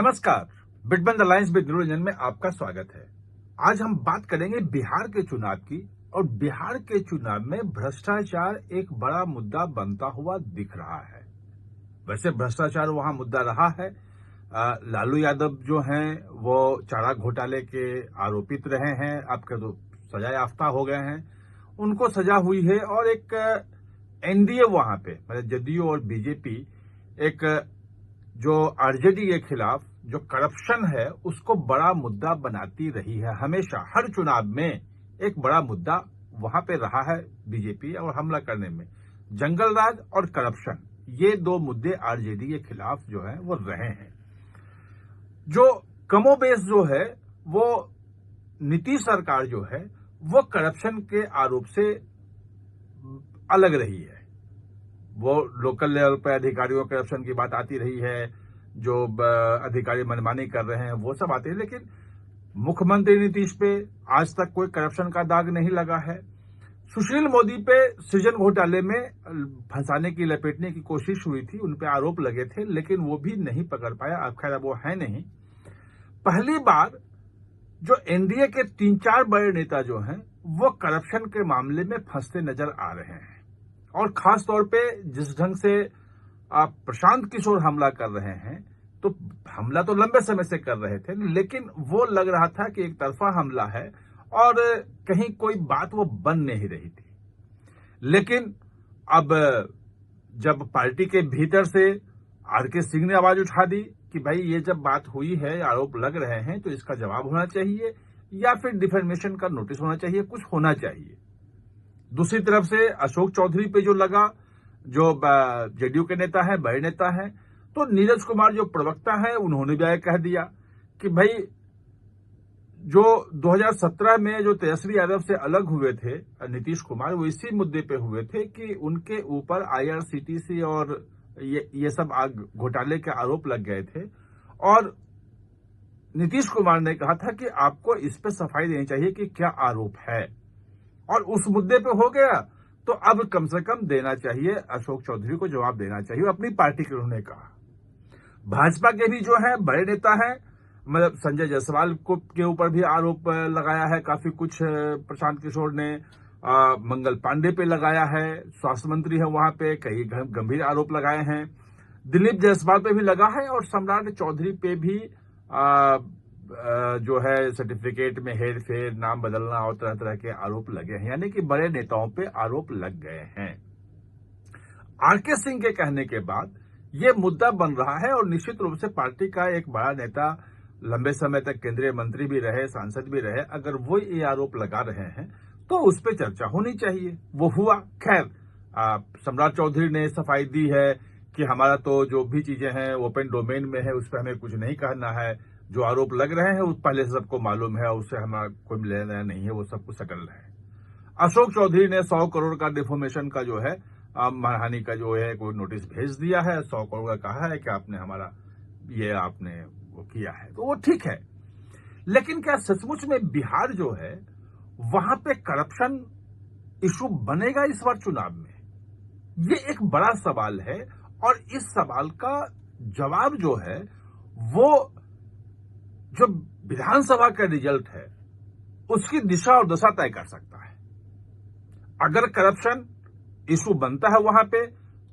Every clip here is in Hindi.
नमस्कार, बिटबंद अलायंस विद निरंजन में आपका स्वागत है। आज हम बात करेंगे बिहार के चुनाव की और बिहार के चुनाव में भ्रष्टाचार एक बड़ा मुद्दा बनता हुआ दिख रहा है। वैसे भ्रष्टाचार वहां मुद्दा रहा है। लालू यादव जो हैं वो चारा घोटाले के आरोपित रहे हैं, अब के तो सजा याफ्ता हो गए हैं, उनको सजा हुई है और एक एनडीए वहां पे मतलब जदयू और बीजेपी एक जो आरजेडी के खिलाफ जो करप्शन है उसको बड़ा मुद्दा बनाती रही है। हमेशा हर चुनाव में एक बड़ा मुद्दा वहां पे रहा है बीजेपी और हमला करने में। जंगल राज और करप्शन, ये दो मुद्दे आरजेडी के खिलाफ जो है वो रहे हैं। जो कमोबेश जो है वो नीतीश सरकार जो है वो करप्शन के आरोप से अलग रही है। वो लोकल लेवल पर अधिकारियों करप्शन की बात आती रही है, जो अधिकारी मनमानी कर रहे हैं वो सब आते हैं, लेकिन मुख्यमंत्री नीतीश पे आज तक कोई करप्शन का दाग नहीं लगा है। सुशील मोदी पे सृजन घोटाले में फंसाने की लपेटने की कोशिश हुई थी, उन पे आरोप लगे थे, लेकिन वो भी नहीं पकड़ पाया। अब खैर वो है नहीं। पहली बार जो एनडीए के 3-4 बड़े नेता जो हैं वो करप्शन के मामले में फंसते नजर आ रहे हैं। और खास तौर पे जिस ढंग से आप प्रशांत किशोर हमला कर रहे हैं, तो हमला तो लंबे समय से कर रहे थे, लेकिन वो लग रहा था कि एक तरफा हमला है और कहीं कोई बात वो बन नहीं रही थी। लेकिन अब जब पार्टी के भीतर से आरके सिंह ने आवाज उठा दी कि भाई ये जब बात हुई है, आरोप लग रहे हैं, तो इसका जवाब होना चाहिए या फिर डिफेमेशन का नोटिस होना चाहिए, कुछ होना चाहिए। दूसरी तरफ से अशोक चौधरी पे जो लगा, जो जेडीयू के नेता है, बड़े नेता हैं, तो नीरज कुमार जो प्रवक्ता है उन्होंने भी कह दिया कि भाई जो 2017 में जो तेजस्वी यादव से अलग हुए थे नीतीश कुमार, वो इसी मुद्दे पे हुए थे कि उनके ऊपर आईआरसीटीसी और ये सब घोटाले के आरोप लग गए थे और नीतीश कुमार ने कहा था कि आपको इस पे सफाई देनी चाहिए कि क्या आरोप है, और उस मुद्दे पे हो गया तो अब कम से कम देना चाहिए, अशोक चौधरी को जवाब देना चाहिए, अपनी पार्टी के उन्होंने कहा। भाजपा के भी जो है बड़े नेता हैं, मतलब संजय जायसवाल के ऊपर भी आरोप लगाया है काफी कुछ। प्रशांत किशोर ने मंगल पांडे पे लगाया है, स्वास्थ्य मंत्री है वहां पे, कई गंभीर आरोप लगाए हैं। दिलीप जायसवाल पे भी लगा है और सम्राट चौधरी पे भी जो है सर्टिफिकेट में हेर फेर, नाम बदलना और तरह तरह के आरोप लगे हैं, यानी कि बड़े नेताओं पे आरोप लग गए हैं। आरके सिंह के कहने के बाद ये मुद्दा बन रहा है और निश्चित रूप से पार्टी का एक बड़ा नेता, लंबे समय तक केंद्रीय मंत्री भी रहे, सांसद भी रहे, अगर वो ये आरोप लगा रहे हैं तो उस पर चर्चा होनी चाहिए। वो हुआ। खैर सम्राट चौधरी ने सफाई दी है कि हमारा तो जो भी चीजें हैं ओपन डोमेन में है, उस पर हमें कुछ नहीं कहना है। जो आरोप लग रहे हैं उस पहले से सबको मालूम है, उससे हमारा कोई लेना नहीं है, वो सब कुछ सकल है। अशोक चौधरी ने 100 करोड़ का डिफॉर्मेशन का जो है मानहानि का जो है कोई नोटिस भेज दिया है, 100 करोड़ का कहा है कि आपने हमारा ये आपने वो किया है, तो वो ठीक है। लेकिन क्या सचमुच में बिहार जो है वहां पे करप्शन इशू बनेगा इस बार चुनाव में? ये एक बड़ा सवाल है और इस सवाल का जवाब जो है वो जो विधानसभा का रिजल्ट है उसकी दिशा और दशा तय कर सकता है। अगर करप्शन इशू बनता है वहां पे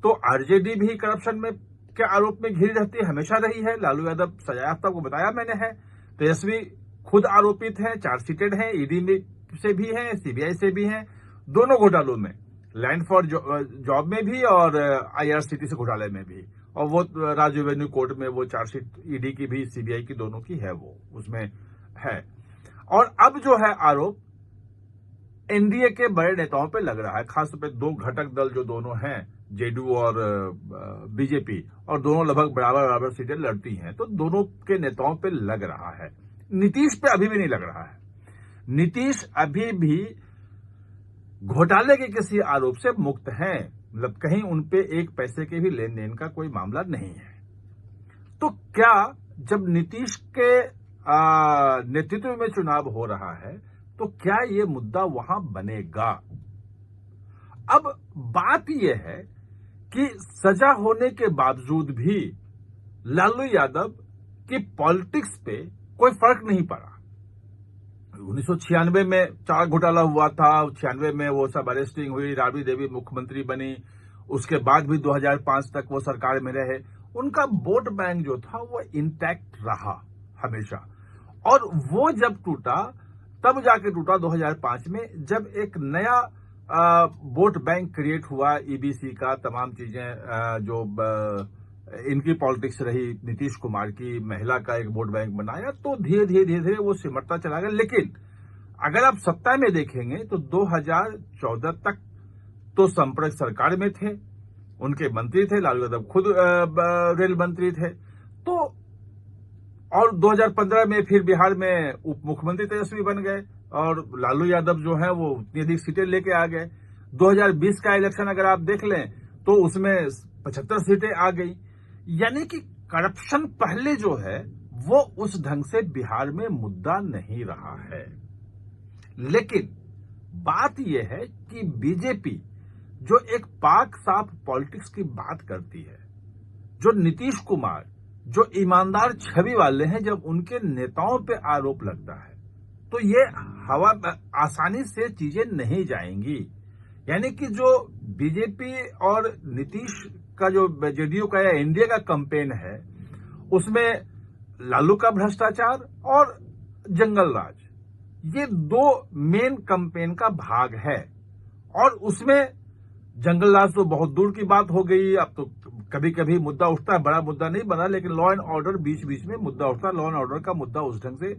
तो आरजेडी भी करप्शन में के आरोप में घिरी रहती है, हमेशा रही है। लालू यादव सजायाफ्ता को बताया मैंने है, तेजस्वी खुद आरोपित हैं, चार्जशीटेड हैं, ईडी में से भी हैं, सीबीआई से भी हैं, दोनों घोटालों में, लैंड फॉर जॉब में भी और आईआरसीटीसी घोटाले में भी। और वो राज्य रेवेन्यू कोर्ट में वो चार्जशीट ईडी की भी सीबीआई की दोनों की है, वो उसमें है। और अब जो है आरोप एनडीए के बड़े नेताओं पे लग रहा है, खासतौर पे दो घटक दल जो दोनों हैं, जेडीयू और बीजेपी, और दोनों लगभग बराबर बराबर सीटें लड़ती हैं, तो दोनों के नेताओं पे लग रहा है। नीतीश पे अभी भी नहीं लग रहा है। नीतीश अभी भी घोटाले के किसी आरोप से मुक्त हैं, मतलब कहीं उनपे एक पैसे के भी लेन देन का कोई मामला नहीं है। तो क्या जब नीतीश के नेतृत्व में चुनाव हो रहा है तो क्या ये मुद्दा वहां बनेगा? अब बात यह है कि सजा होने के बावजूद भी लालू यादव कि पॉलिटिक्स पे कोई फर्क नहीं पड़ा। 1996 में चार घोटाला हुआ था, 96 में वो सब अरेस्टिंग हुई, राबड़ी देवी मुख्यमंत्री बनी, उसके बाद भी 2005 तक वो सरकार में रहे। उनका वोट बैंक जो था वो इंटैक्ट रहा हमेशा, और वो जब टूटा तब जाके टूटा 2005 में, जब एक नया वोट बैंक क्रिएट हुआ ईबीसी का, तमाम चीजें जो इनकी पॉलिटिक्स रही, नीतीश कुमार की, महिला का एक वोट बैंक बनाया, तो धीरे धीरे वो सिमटता चला गया। लेकिन अगर आप सत्ता में देखेंगे तो 2014 तक तो संपर्क सरकार में थे, उनके मंत्री थे, लालू यादव खुद रेल मंत्री थे, तो और 2015 में फिर बिहार में उप मुख्यमंत्री तेजस्वी बन गए और लालू यादव जो है वो उतनी अधिक सीटें लेके आ गए। 2020 का इलेक्शन अगर आप देख लें तो उसमें 75 सीटें आ गई। यानी कि करप्शन पहले जो है वो उस ढंग से बिहार में मुद्दा नहीं रहा है। लेकिन बात यह है कि बीजेपी जो एक पाक साफ पॉलिटिक्स की बात करती है, जो नीतीश कुमार जो ईमानदार छवि वाले हैं, जब उनके नेताओं पे आरोप लगता है तो ये हवा आसानी से चीजें नहीं जाएंगी। यानी कि जो बीजेपी और नीतीश का जो जेडीयू का या एनडीए का कैंपेन है, उसमें लालू का भ्रष्टाचार और जंगल राज, ये दो मेन कैंपेन का भाग है। और उसमें जंगल राज तो बहुत दूर की बात हो गई, अब तो कभी कभी मुद्दा उठता है, बड़ा मुद्दा नहीं बना, लेकिन लॉ एंड ऑर्डर बीच बीच में मुद्दा उठता है। लॉ एंड ऑर्डर का मुद्दा उस ढंग से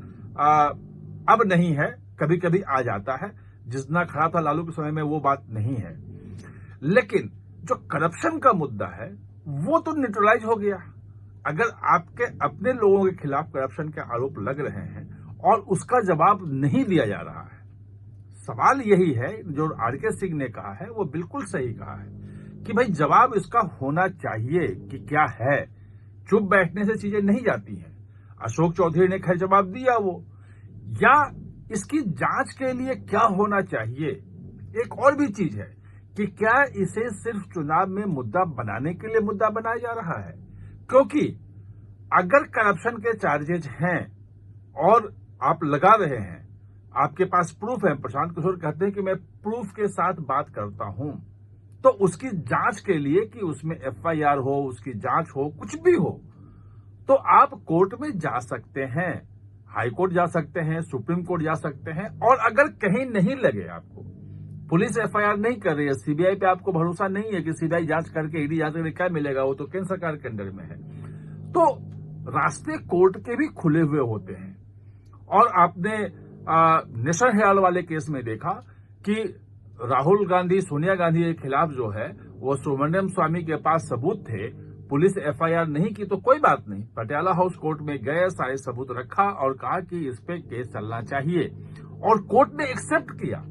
अब नहीं है, कभी कभी आ जाता है। जितना खराब था लालू के समय में वो बात नहीं है। लेकिन जो करप्शन का मुद्दा है वो तो न्यूट्रलाइज हो गया। अगर आपके अपने लोगों के खिलाफ करप्शन के आरोप लग रहे हैं और उसका जवाब नहीं दिया जा रहा है, सवाल यही है जो आरके सिंह ने कहा है, वो बिल्कुल सही कहा है कि भाई जवाब इसका होना चाहिए कि क्या है। चुप बैठने से चीजें नहीं जाती हैं। अशोक चौधरी ने खैर जवाब दिया वो, या इसकी जांच के लिए क्या होना चाहिए। एक और भी चीज है कि क्या इसे सिर्फ चुनाव में मुद्दा बनाने के लिए मुद्दा बनाया जा रहा है, क्योंकि अगर करप्शन के चार्जेज हैं और आप लगा रहे हैं, आपके पास प्रूफ है, प्रशांत किशोर कहते हैं कि मैं प्रूफ के साथ बात करता हूं, तो उसकी जांच के लिए कि उसमें एफआईआर हो, उसकी जांच हो, कुछ भी हो, तो आप कोर्ट में जा सकते हैं, हाई कोर्ट जा सकते हैं, सुप्रीम कोर्ट जा सकते हैं। और अगर कहीं नहीं लगे आपको, पुलिस एफआईआर नहीं कर रही है, सीबीआई पे आपको भरोसा नहीं है कि सीबीआई जांच करके, ईडी जांच करके क्या मिलेगा, वो तो केंद्र सरकार के अंडर में है, तो रास्ते कोर्ट के भी खुले हुए होते हैं। और आपने नेशनल हेराल्ड वाले केस में देखा कि राहुल गांधी, सोनिया गांधी के खिलाफ जो है वो सुब्रमण्यम स्वामी के पास सबूत थे, पुलिस एफआईआर नहीं की तो कोई बात नहीं, पटियाला हाउस कोर्ट में गए, सारे सबूत रखा और कहा कि इस पे केस चलना चाहिए, और कोर्ट ने एक्सेप्ट किया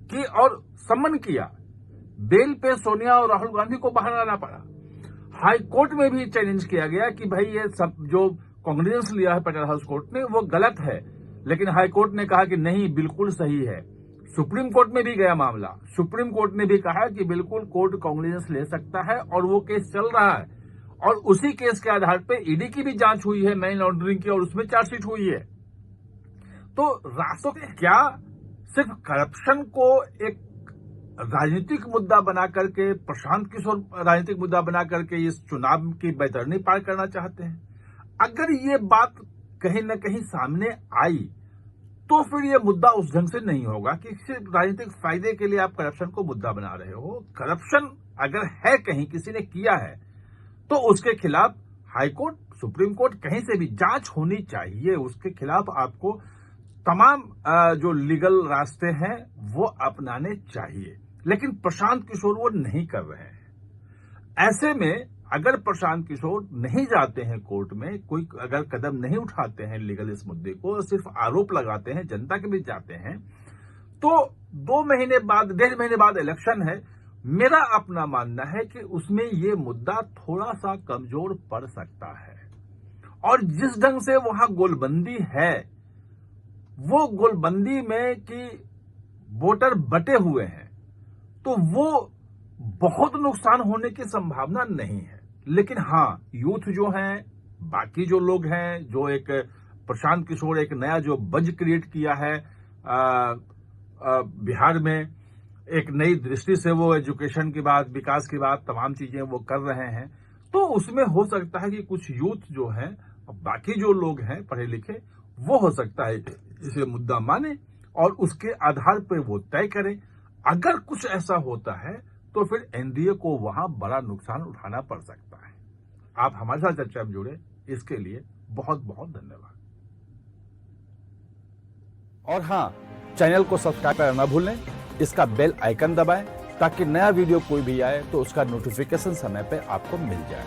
कि और सम्मन किया। बेल पे सोनिया और राहुल गांधी को बाहर आना पड़ा। हाई कोर्ट में भी चैलेंज किया गया कि भाई ये सब जो कॉन्ग्रेस लिया है पटियाला हाउस कोर्ट ने वो गलत है, लेकिन हाई कोर्ट ने कहा कि नहीं, बिल्कुल सही है। सुप्रीम कोर्ट में भी गया मामला, सुप्रीम कोर्ट ने भी कहा कि बिल्कुल कोर्ट कॉन्ग्रेस ले सकता है, और वो केस चल रहा है। और उसी केस के आधार पे ईडी की भी जांच हुई है मनी लॉन्ड्रिंग की, और उसमें चार्जशीट हुई है। तो रास्तों के क्या सिर्फ करप्शन को एक राजनीतिक मुद्दा बना करके, प्रशांत किशोर राजनीतिक मुद्दा बना करके इस चुनाव की बैतरनी पार करना चाहते हैं? अगर ये बात कहीं न कहीं सामने आई तो फिर ये मुद्दा उस ढंग से नहीं होगा कि सिर्फ राजनीतिक फायदे के लिए आप करप्शन को मुद्दा बना रहे हो। करप्शन अगर है, कहीं किसी ने किया है, तो उसके खिलाफ हाई कोर्ट, सुप्रीम कोर्ट, कहीं से भी जांच होनी चाहिए। उसके खिलाफ आपको तमाम जो लीगल रास्ते हैं वो अपनाने चाहिए। लेकिन प्रशांत किशोर वो नहीं कर रहे हैं। ऐसे में अगर प्रशांत किशोर नहीं जाते हैं कोर्ट में, कोई अगर कदम नहीं उठाते हैं लीगल इस मुद्दे को, सिर्फ आरोप लगाते हैं, जनता के बीच जाते हैं, तो 2 महीने बाद, 1.5 महीने बाद इलेक्शन है, मेरा अपना मानना है कि उसमें ये मुद्दा थोड़ा सा कमजोर पड़ सकता है। और जिस ढंग से वहां गोलबंदी है, वो गोलबंदी में कि वोटर बटे हुए हैं, तो वो बहुत नुकसान होने की संभावना नहीं है। लेकिन हां, यूथ जो है, बाकी जो लोग हैं, जो एक प्रशांत किशोर एक नया जो बज क्रिएट किया है बिहार में, एक नई दृष्टि से वो एजुकेशन की बात, विकास की बात, तमाम चीजें वो कर रहे हैं, तो उसमें हो सकता है कि कुछ यूथ जो है, बाकी जो लोग हैं पढ़े लिखे, वो हो सकता है इसे मुद्दा माने और उसके आधार पर वो तय करें। अगर कुछ ऐसा होता है तो फिर एनडीए को वहां बड़ा नुकसान उठाना पड़ सकता है। आप हमारे साथ चर्चा में जुड़े, इसके लिए बहुत बहुत धन्यवाद। और हाँ, चैनल को सब्सक्राइब करना न भूलें, इसका बेल आइकन दबाएं ताकि नया वीडियो कोई भी आए तो उसका नोटिफिकेशन समय पे आपको मिल जाए।